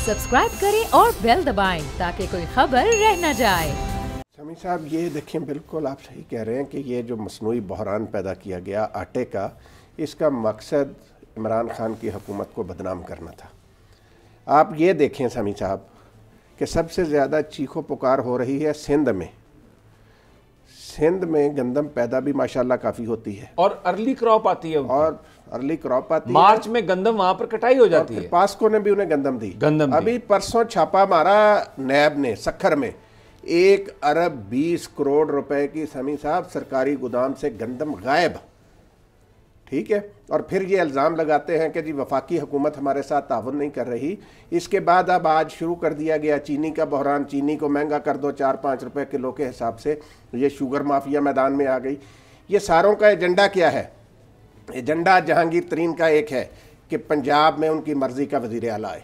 Subscribe करें और bell दबाएं ताकि कोई खबर रह न जाए। शमी साहब, ये देखें, बिल्कुल आप सही कह रहे हैं कि ये जो मसनूई बहरान पैदा किया गया आटे का, इसका मकसद इमरान खान की हुकूमत को बदनाम करना था। आप ये देखें शमी साहब कि सबसे ज़्यादा चीखो पुकार हो रही है सिंध में। सिंध में गंदम पैदा भी माशाल्लाह काफ़ी होती है और अर्ली क्रॉप आती है, और अर्ली क्रॉप आती है। मार्च में गंदम वहां पर कटाई हो जाती है। पास्को ने भी उन्हें गंदम दी। अभी परसों छापा मारा नैब ने सखर में, 1 अरब 20 करोड़ रुपए की शमी साहब सरकारी गोदाम से गंदम गायब। ठीक है, और फिर ये इल्ज़ाम लगाते हैं कि जी वफाकी हुकूमत हमारे साथ ताउन नहीं कर रही। इसके बाद अब आज शुरू कर दिया गया चीनी का बहरान, चीनी को महंगा कर दो 4-5 रुपए किलो के हिसाब से। ये शुगर माफिया मैदान में आ गई। ये सारों का एजेंडा क्या है? एजेंडा जहांगीर तरीन का एक है कि पंजाब में उनकी मर्जी का वज़ीर आला आए।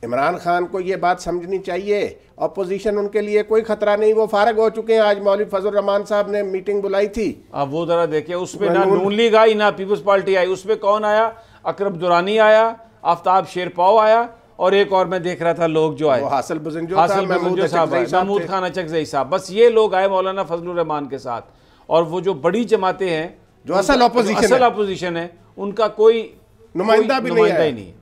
इमरान खान को ये बात समझनी चाहिए, अपोजिशन उनके लिए कोई खतरा नहीं, वो फारग हो चुके हैं। आज मौलवी फजल रहमान साहब ने मीटिंग बुलाई थी, अब वो जरा देखिए, उसमें ना नून लीग आई ना पीपल्स पार्टी आई। उसमें कौन आया? अकरम दुरानी आया, आफ्ताब शेरपाव आया, और एक और मैं देख रहा था लोग जो आए, हासिल बुज़नजो साहब, महमूद खान अचकज़ई साहब, बस ये लोग आए मौलाना फजलुर रहमान के साथ। और वो जो बड़ी जमातें हैं, जो असल अपोजिशन है, उनका कोई नुमाइंदा भी नहीं।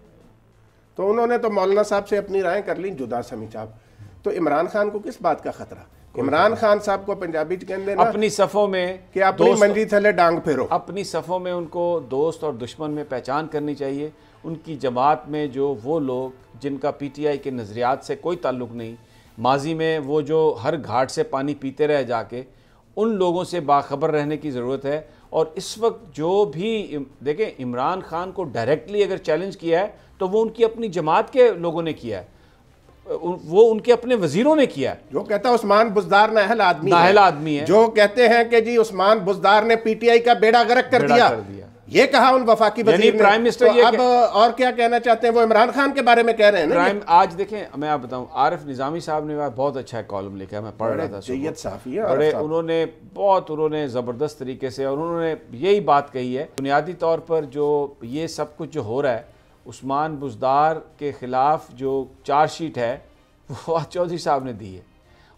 तो उन्होंने तो मौलाना साहब से अपनी राय कर ली जुदा। शमी साहब, तो इमरान खान को किस बात का खतरा? इमरान खान साहब को पंजाबी कहते हैं अपनी सफ़ों में कि अपनी मंजी थले डांग फेरो। अपनी सफ़ों में उनको दोस्त और दुश्मन में पहचान करनी चाहिए। उनकी जमात में जो वो लोग जिनका पीटीआई के नज़रियात से कोई ताल्लुक़ नहीं, माजी में वो जो हर घाट से पानी पीते रहे जाके, उन लोगों से बाखबर रहने की ज़रूरत है। और इस वक्त जो भी देखें, इमरान खान को डायरेक्टली अगर चैलेंज किया है तो वो उनकी अपनी जमात के लोगों ने किया है, वो उनके अपने वजीरों ने किया है। जो कहता है उस्मान बुज़दार नाअहल आदमी है, जो कहते हैं कि जी उस्मान बुज़दार ने पीटीआई का बेड़ा गर्क कर दिया। ये कहा उन वफाकी वजीर ने। प्राइम मिनिस्टर तो अब और क्या कहना चाहते हैं? वो इमरान खान के बारे में कह रहे हैं ना। आज देखें, मैं आप बताऊं, आरिफ निजामी साहब ने बहुत अच्छा कॉलम लिखा है, मैं पढ़ रहा था। उन्होंने ज़बरदस्त तरीके से, और उन्होंने यही बात कही है, बुनियादी तौर पर जो ये सब कुछ जो हो रहा है, उस्मान बुज़दार के ख़िलाफ़ जो चार्जशीट है वो फवाद चौधरी साहब ने दी है।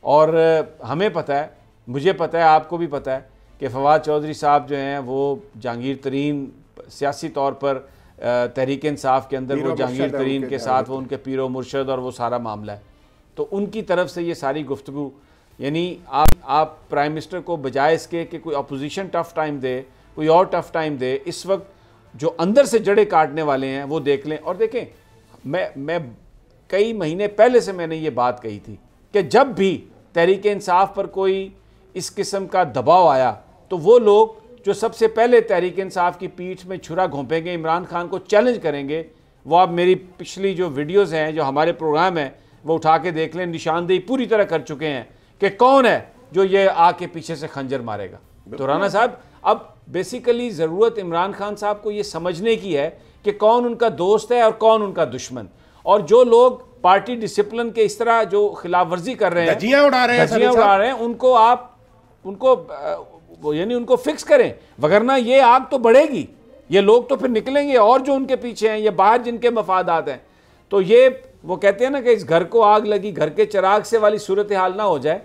और हमें पता है, मुझे पता है, आपको भी पता है कि फवाद चौधरी साहब जो हैं वो जहांगीर तरीन सियासी तौर पर तहरीक इंसाफ के अंदर वो जहांगीर तरीन के साथ वो उनके पीरो मुर्शद और वो सारा मामला है। तो उनकी तरफ से ये सारी गुफ्तगू, यानी आप प्राइम मिनिस्टर को बजाय इसके कि कोई अपोजिशन टफ़ टाइम दे, कोई और टफ़ टाइम दे, इस वक्त जो अंदर से जड़ें काटने वाले हैं वो देख लें। और देखें, मैं कई महीने पहले से मैंने ये बात कही थी कि जब भी तहरीक इंसाफ पर कोई इस किस्म का दबाव आया तो वो लोग जो सबसे पहले तहरीक इंसाफ की पीठ में छुरा घोंपेंगे, इमरान खान को चैलेंज करेंगे, वो आप मेरी पिछली जो वीडियोज़ हैं, जो हमारे प्रोग्राम हैं, वो उठा के देख लें। निशानदेही पूरी तरह कर चुके हैं कि कौन है जो ये आके पीछे से खंजर मारेगा। तो राना साहब, अब बेसिकली ज़रूरत इमरान खान साहब को ये समझने की है कि कौन उनका दोस्त है और कौन उनका दुश्मन। और जो लोग पार्टी डिसिप्लिन के इस तरह जो खिलाफ वर्जी कर रहे हैं, धज्जियां उड़ा रहे हैं, उनको आप उनको फिक्स करें, वगरना ये आग तो बढ़ेगी, ये लोग तो फिर निकलेंगे और जो उनके पीछे हैं, ये बाहर जिनके मफादात हैं। तो ये वो कहते हैं ना कि इस घर को आग लगी घर के चिराग से वाली सूरत हाल ना हो जाए।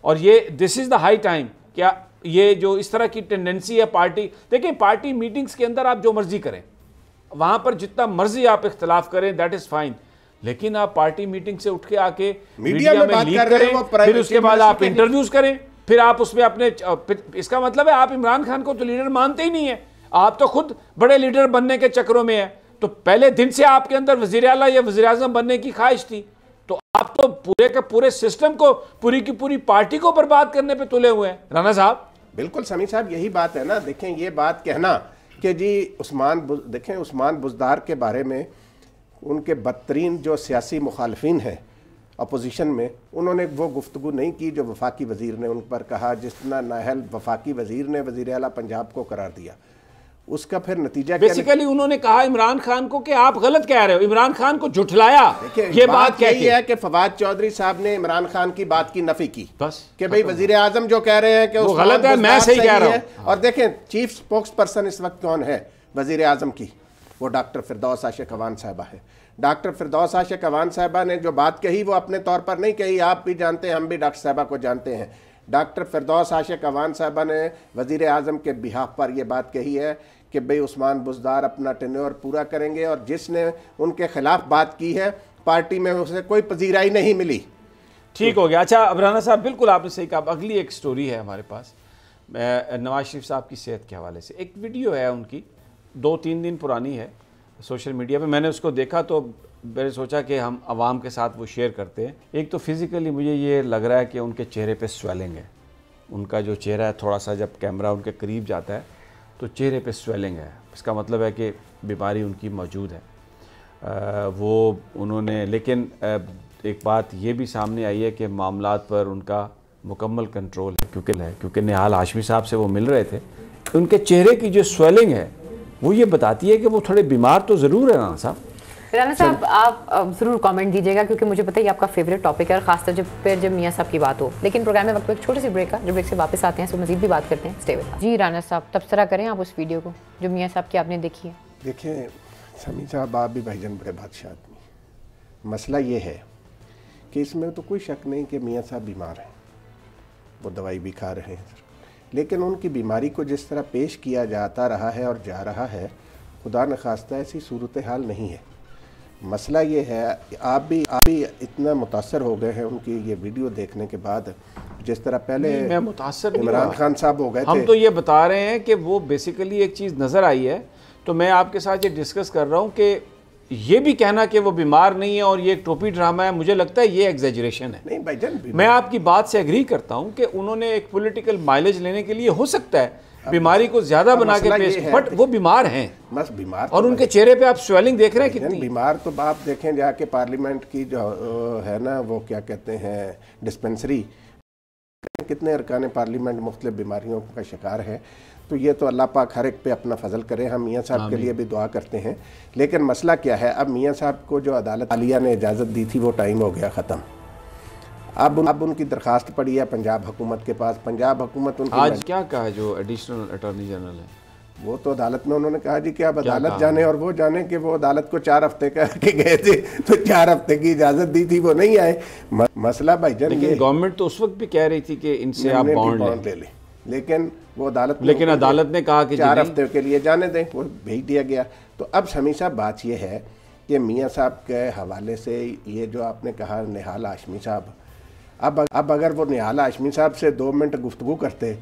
और ये this is the high time, क्या ये जो इस तरह की टेंडेंसी है पार्टी, देखिए पार्टी मीटिंग्स के अंदर आप जो मर्जी करें, वहाँ पर जितना मर्जी आप इख्तलाफ करें, दैट इज़ फाइन, लेकिन आप पार्टी मीटिंग से उठ के आके मीडिया में लीक करें, फिर उसके बाद आप इंटरव्यूज करें, फिर आप उसमें अपने, इसका मतलब है आप इमरान खान को तो लीडर मानते ही नहीं है, आप तो खुद बड़े लीडर बनने के चक्करों में है। तो पहले दिन से आपके अंदर वज़ीर आला या वज़ीर आज़म बनने की ख्वाहिश थी, तो आप तो पूरे के पूरे सिस्टम को, पूरी की पूरी पार्टी को बर्बाद करने पे तुले हुए हैं। राना साहब, बिल्कुल शमी साहब, यही बात है ना। देखें, ये बात कहना कि जी देखें उस्मान बुज़दार के बारे में उनके बदतरीन जो सियासी मुखालफिन हैं अपोजिशन में, उन्होंने वो गुफ्तगू नहीं की जो वफाकी वज़ीर ने उन पर कहा। जितना नाअहल वफाकी वज़ीर ने वज़ीर आला पंजाब को करार दिया, उसका फिर नतीजा बेसिकली उन्होंने कहा इमरान खान को कि आप गलत कह रहे हो, इमरान खान को झुठलाया। ये बात यही है कि फवाद चौधरी साहब ने इमरान खान की बात की नफी की, बस कि भाई वजीर आजम जो कह रहे हैं कि वो गलत है, मैं सही कह रहा हूं। और देखें चीफ स्पोक्स पर्सन इस वक्त कौन है वजीर आजम की, وہ ڈاکٹر فردوس عاشق اعوان صاحبہ ہے۔ ڈاکٹر فردوس عاشق اعوان صاحبہ نے جو بات کہی وہ اپنے طور پر نہیں کہی، آپ بھی جانتے ہیں، ہم بھی ڈاکٹر صاحبہ کو جانتے ہیں۔ ڈاکٹر فردوس عاشق اعوان صاحبہ نے وزیر اعظم کے بہاف پر یہ بات کہی ہے کہ بھئی عثمان بزدار اپنا ٹینیور پورا کریں گے، اور جس نے ان کے خلاف بات کی ہے پارٹی میں اسے کوئی پذیرائی نہیں ملی۔ ٹھیک ہو گیا۔ اچھا رانا صاحب، بالکل آپ نے صحیح کہا۔ اگلی ایک سٹوری ہے ہمارے پاس نواز شریف صاحب کی صحت کے حوالے سے۔ ایک ویڈیو ہے ان کی 2-3 دن پرانی ہے سوشل میڈیا پہ، میں نے اس کو دیکھا تو میں نے سوچا کہ ہم عوام کے ساتھ وہ شیئر کرتے ہیں۔ ایک تو فزیکلی مجھے یہ لگ رہا ہے کہ ان کے چہرے پہ سویلنگ ہے، ان کا جو چہرہ ہے تھوڑا سا جب کیمرہ ان کے قریب جاتا ہے تو چہرے پہ سویلنگ ہے، اس کا مطلب ہے کہ بیماری ان کی موجود ہے۔ وہ انہوں نے، لیکن ایک بات یہ بھی سامنے آئی ہے کہ معاملات پر ان کا مکمل کنٹرول ہے، کیونکہ نہال ہاشمی صاحب سے وہ مل رہے تھے۔ ان کے چہرے کی جو سویلنگ ہے وہ یہ بتاتی ہے کہ وہ تھوڑے بیمار تو ضرور ہے رانا صاحب۔ رانا صاحب آپ ضرور کامنٹ دیجیے گا، کیونکہ مجھے پتہ ہے یہ آپ کا فیوریٹ ٹاپک ہے، اور خاص طور پہ جب میاں صاحب کی بات ہو۔ لیکن پروگرام میں وقت پہ ایک چھوٹی سی بریک ہے، جب بریک سے واپس آتے ہیں تو مزید بھی بات کرتے ہیں۔ Stay with us. جی رانا صاحب، تبصرہ کریں آپ اس ویڈیو کو جو میاں صاحب کی آپ نے دیکھی ہے۔ دیکھیں سمیع صاحب، آپ بھی بھائی جان بڑے بادشاہ آدمی، مسئلہ یہ ہے کہ اس میں تو کوئی شک نہیں کہ میاں صاحب بیمار ہیں، وہ دوائی بھی کھا رہے ہیں، لیکن ان کی بیماری کو جس طرح پیش کیا جاتا رہا ہے اور جا رہا ہے، خدا نخواستہ ایسی صورتحال نہیں ہے۔ مسئلہ یہ ہے، آپ بھی اتنا متاثر ہو گئے ہیں ان کی یہ ویڈیو دیکھنے کے بعد، جس طرح پہلے میں متاثر عمران خان صاحب ہو گئے تھے۔ ہم تو یہ بتا رہے ہیں کہ وہ بیسیکلی ایک چیز نظر آئی ہے، تو میں آپ کے ساتھ یہ ڈسکس کر رہا ہوں کہ یہ بھی کہنا کہ وہ بیمار نہیں ہے اور یہ ایک ٹوپی ڈرامہ ہے، مجھے لگتا ہے یہ ایگزیجریشن ہے۔ نہیں بھائی جان، میں آپ کی بات سے ایگری کرتا ہوں کہ انہوں نے ایک پولیٹیکل مائلیج لینے کے لیے ہو سکتا ہے بیماری کو زیادہ بنا کے پیش، بٹ وہ بیمار ہیں، بس بیمار، اور ان کے چہرے پہ آپ سویلنگ دیکھ رہے ہیں کتنی بیمار۔ تو آپ دیکھیں جا کے پارلیمنٹ کی جو ہے نا، وہ کیا کہتے ہیں ڈسپنسری، کتنے ارکان پارلیمنٹ مختلف بیماریوں کا شکار ہے۔ تو یہ تو اللہ پاک ہر ایک پہ اپنا فضل کرے، ہم میاں صاحب کے لیے بھی دعا کرتے ہیں۔ لیکن مسئلہ کیا ہے، اب میاں صاحب کو جو عدالت عالیہ نے اجازت دی تھی وہ ٹائم ہو گیا ختم۔ اب ان کی درخواست پڑی ہے پنجاب حکومت کے پاس۔ پنجاب حکومت ان کی آج کیا کہا جو ایڈیشنل اٹارنی جنرل ہے، وہ تو عدالت میں انہوں نے کہا جی کہ اب عدالت جانے، اور وہ جانے کہ وہ عدالت کو 4 ہفتے کہہ کے گئے تھے، تو 4 ہفتے کی اجازت دی تھی، وہ نہیں آئے۔ مسئلہ بھائی جان، لیکن گورنمنٹ تو اس وقت بھی کہہ رہی تھی کہ ان سے آپ بانڈ لے لیں، لیکن وہ عدالت نے کہا کہ 4 ہفتے کے لیے جانے دیں، وہ بھیج دیا گیا۔ تو اب سمیع صاحب بات یہ ہے کہ میاں صاحب کے حوالے سے یہ جو آپ نے کہا نہال ہاشمی صاحب، اب اگر وہ نہال ہاشمی صاحب سے 2 منٹ گفتگو کرتے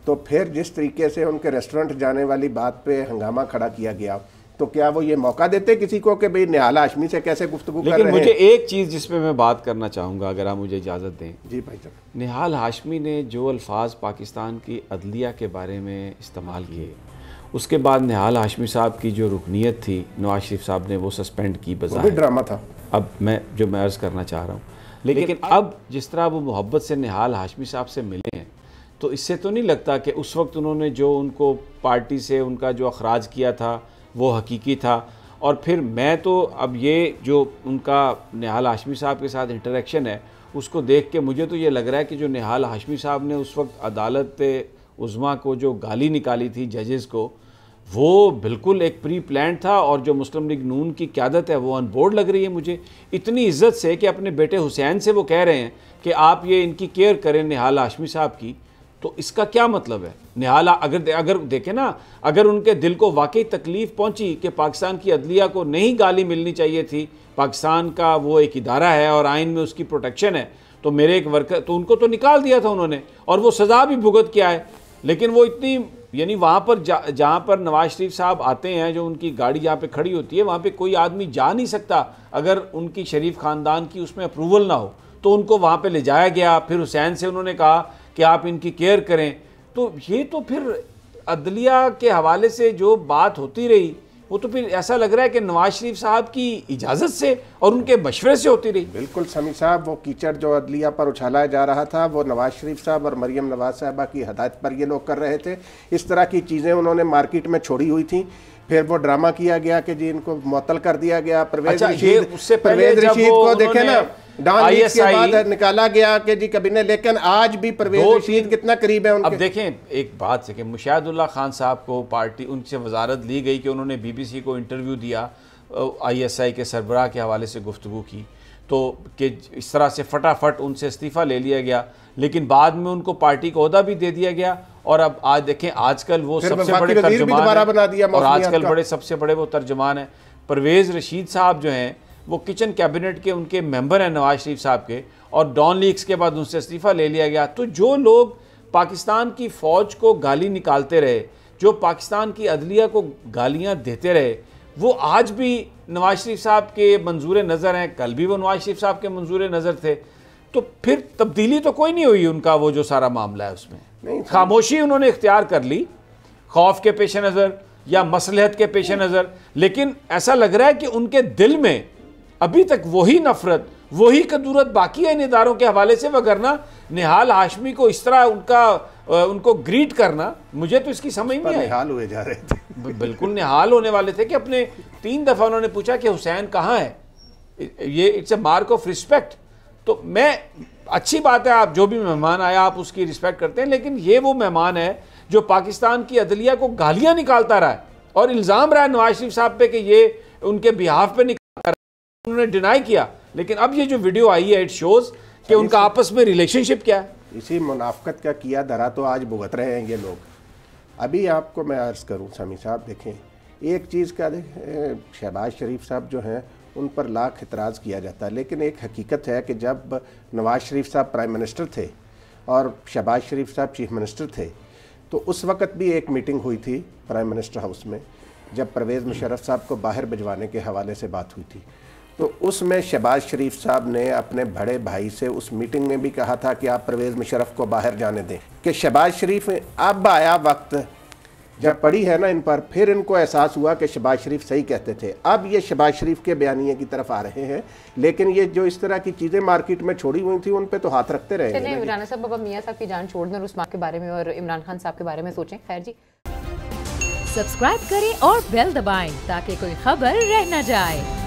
تو پھر جس طریقے سے ان کے ریسٹورنٹ جانے والی بات پہ ہنگامہ کھڑا کیا گیا، تو کیا وہ یہ موقع دیتے کسی کو کہ بھئی نہال ہاشمی سے کیسے گفتگو کر رہے ہیں؟ لیکن مجھے ایک چیز جس پہ میں بات کرنا چاہوں گا، اگر آپ مجھے اجازت دیں۔ جی بھائی صاحب، نہال ہاشمی نے جو الفاظ پاکستان کی عدلیہ کے بارے میں استعمال کیے، اس کے بعد نہال ہاشمی صاحب کی جو رکنیت تھی نواز شریف صاحب نے وہ سسپینڈ کی، وہ بھی ڈرامہ تھا۔ اب میں عرض کرنا چاہ رہا ہوں، لیکن اب جس طرح وہ محبت سے نہال ہاشمی صاحب سے ملے ہیں، تو اس سے تو نہیں لگتا کہ اس وقت انہوں نے جو ان کو پارٹی سے ان کا جو اخراج کیا تھا وہ حقیقی تھا؟ اور پھر میں تو اب یہ جو ان کا نہال ہاشمی صاحب کے ساتھ انٹریکشن ہے، اس کو دیکھ کے مجھے تو یہ لگ رہا ہے کہ جو نہال ہاشمی صاحب نے اس وقت عدالت عظمیٰ کو جو گالی نکالی تھی ججز کو، وہ بالکل ایک پری پلانڈ تھا، اور جو مسلم لیگ نون کی قیادت ہے وہ آن بورڈ لگ رہی ہے مجھے اتنی عزت سے کہ اپنے بیٹے حسین سے وہ کہہ رہے ہیں کہ آپ یہ ان کی کیئر کریں نہال ہاشمی صاحب کی۔ تو اس کا کیا مطلب ہے؟ نہال اگر دیکھیں نا، اگر ان کے دل کو واقعی تکلیف پہنچی کہ پاکستان کی عدلیہ کو نہیں گالی ملنی چاہیے تھی، پاکستان کا وہ ایک ادارہ ہے اور آئین میں اس کی پروٹیکشن ہے، تو میرے ایک ورکر تو ان کو تو نکال دیا تھا انہوں نے، اور وہ سزا بھی بھگت کے آئے۔ لیکن وہ اتنی، یعنی وہاں پر جہاں پر نواز شریف صاحب آتے ہیں، جو ان کی گاڑی جہاں پہ کھڑی ہوتی ہے، وہاں پہ کوئی آدمی جا نہیں سکتا اگر ان کی شریف خاندان کی اس میں اپروول نہ ہو، تو ان کو وہاں پہ لے جایا گیا۔ پھر حسین سے انہوں نے کہا کہ آپ ان کی کیئر کریں۔ تو یہ تو پھر عدلیہ کے حوالے سے جو بات ہوتی رہی، وہ تو پھر ایسا لگ رہا ہے کہ نواز شریف صاحب کی اجازت سے اور ان کے مشورے سے ہوتی رہی۔ بالکل سمیع صاحب، وہ کیچڑ جو عدلیہ پر اچھالا جا رہا تھا وہ نواز شریف صاحب اور مریم نواز صاحبہ کی ہدایت پر یہ لوگ کر رہے تھے۔ اس طرح کی چیزیں انہوں نے مارکیٹ میں چھوڑی ہوئی تھیں، پھر وہ ڈرامہ کیا گیا کہ جی ان کو معطل کر دیا گیا۔ پرویز رشید کو دیکھیں نا، डॉन लीक्स के बाद निकाला गया कि जी कभी, लेकिन आज भी परवेज रशीद कितना करीब है उनके। अब देखें एक बात से कि मुशाहिदुल्लाह खान साहब को पार्टी उनसे वजारत ली गई कि उन्होंने BBC को इंटरव्यू दिया, ISI के सरबराह के हवाले से गुफ्तगू की, तो कि इस तरह से फटाफट उनसे इस्तीफ़ा ले लिया गया, लेकिन बाद में उनको पार्टी का ओहदा भी दे दिया गया। और अब आज देखें आजकल वो सबसे बड़े तर्जुमान हैं, और आजकल बड़े सबसे बड़े वो तर्जुमान हैं। परवेज़ रशीद साहब जो हैं वो किचन कैबिनेट के उनके मेंबर हैं नवाज शरीफ साहब के, और डॉन लीक्स के बाद उनसे इस्तीफ़ा ले लिया गया। तो जो लोग पाकिस्तान की फ़ौज को गाली निकालते रहे, जो पाकिस्तान की अदलिया को गालियाँ देते रहे, वो आज भी नवाज शरीफ साहब के मंजूर नज़र हैं, कल भी वो नवाज शरीफ साहब के मंजूर नज़र थे। तो फिर तब्दीली तो कोई नहीं हुई उनका, वो जो सारा मामला है उसमें खामोशी उन्होंने इख्तियार कर ली खौफ के पेश नज़र या मसलहत के पेश नज़र। लेकिन ऐसा लग रहा है कि उनके दिल में अभी तक वही नफरत, वही कदूरत बाकी है इन इदारों के हवाले से, वगरना निहाल हाशमी को इस तरह उनको ग्रीट करना, मुझे तो इसकी समझ नहीं आई। निहाल हुए जा रहे थे, बिल्कुल निहाल होने वाले थे कि अपने 3 दफ़ा उन्होंने पूछा कि हुसैन कहाँ है। ये it's a mark of respect. तो मैं, अच्छी बात है आप जो भी मेहमान आया आप उसकी रिस्पेक्ट करते हैं, लेकिन ये वो मेहमान है जो पाकिस्तान की अदलिया को गालियाँ निकालता रहा है और इल्ज़ाम रहा है नवाज शरीफ साहब पे कि ये उनके बिहाफ पे निकालता रहा है, उन्होंने डिनाई किया। लेकिन अब ये जो वीडियो आई है, इट शोज़ कि उनका आपस में रिलेशनशिप क्या है। इसी मुनाफकत का किया धरा तो आज भुगत रहे हैं ये लोग। अभी आपको मैं अर्ज़ करूं समी साहब, देखें एक चीज़ का, देखें शहबाज शरीफ साहब जो हैं उन पर लाख इतराज़ किया जाता है, लेकिन एक हकीकत है कि जब नवाज शरीफ साहब प्राइम मिनिस्टर थे और शहबाज शरीफ साहब चीफ मिनिस्टर थे, तो उस वक़्त भी एक मीटिंग हुई थी प्राइम मिनिस्टर हाउस में, जब परवेज़ मुशर्रफ साहब को बाहर भिजवाने के हवाले से बात हुई थी। तो उसमें शहबाज शरीफ साहब ने अपने बड़े भाई से उस मीटिंग में भी कहा था कि आप परवेज़ मुशर्रफ को बाहर जाने दें, कि शहबाज शरीफ अब आया वक्त, जब पड़ी है ना इन पर, फिर इनको एहसास हुआ कि शहबाज शरीफ सही कहते थे। अब ये शहबाज शरीफ के बयानिए की तरफ आ रहे हैं, लेकिन ये जो इस तरह की चीज़ें मार्केट में छोड़ी हुई थी उन पे तो हाथ रखते रहे। चलिए राना साहब, अब मियां साहब की जान छोड़ दें और उस्मान के बारे में और इमरान खान साहब के बारे में सोचें। खैर जी, सब्सक्राइब करें और बेल दबाएं ताकि कोई खबर रह न जाए।